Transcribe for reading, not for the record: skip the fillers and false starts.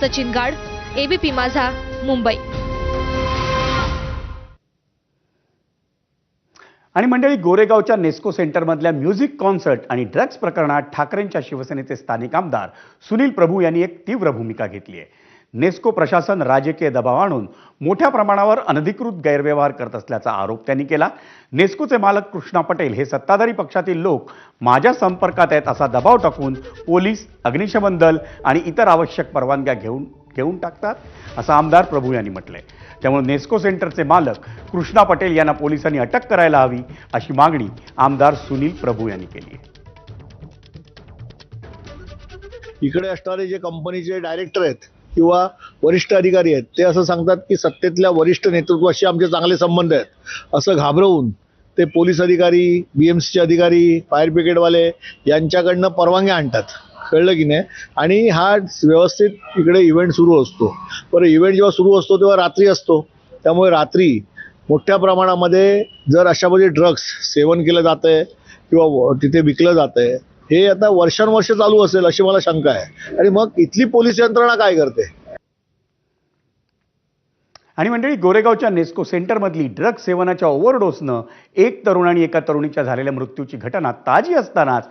सचिन गाड, एबीपी माझा, मुंबई. आणि मंडळी, गोरेगावच्या नेस्को सेंटरमधल्या म्युझिक कॉन्सर्ट आणि ड्रग्ज प्रकरणात ठाकरेंच्या शिवसेनेचे स्थानिक आमदार सुनील प्रभू यांनी एक तीव्र भूमिका घेतली आहे. नेस्को प्रशासन राजकीय दबाव आणून मोठ्या प्रमाणावर अनधिकृत गैरव्यवहार करत असल्याचा आरोप त्यांनी केला. नेस्कोचे मालक कृष्णा पटेल हे सत्ताधारी पक्षातील लोक माझ्या संपर्कात आहेत असा दबाव टाकून पोलीस, अग्निशमन दल आणि इतर आवश्यक परवानग्या घेऊन टाकतात असं आमदार प्रभू यांनी म्हटलंय. त्यामुळे नेस्को सेंटरचे मालक कृष्णा पटेल यांना पोलिसांनी अटक करायला हवी अशी मागणी आमदार सुनील प्रभू यांनी केली आहे. इकडे असणारे जे कंपनीचे डायरेक्टर आहेत किंवा वरिष्ठ अधिकारी आहेत ते असं सांगतात की सत्तेतल्या वरिष्ठ नेतृत्वाशी आमचे चांगले संबंध आहेत असं घाबरवून ते पोलीस अधिकारी, BMCचे अधिकारी, फायर ब्रिगेडवाले यांच्याकडनं परवानग्या आणतात. कळलं की नाही? आणि हा व्यवस्थित इकडे इव्हेंट सुरू असतो. बरं, इव्हेंट जेव्हा सुरू असतो तेव्हा रात्री असतो. त्यामुळे रात्री मोठ्या प्रमाणामध्ये जर अशामध्ये ड्रग्स सेवन केलं जातंय किंवा तिथे विकलं जातंय, हे आता वर्षानुवर्ष चालू असेल अशी मला शंका आहे. आणि मग इथली पोलीस यंत्रणा काय करते? आणि मंडळी, गोरेगावच्या नेस्को सेंटरमधली ड्रग्ज सेवनाच्या ओव्हरडोसनं एक तरुण आणि एका तरुणीच्या झालेल्या मृत्यूची घटना ताजी असतानाच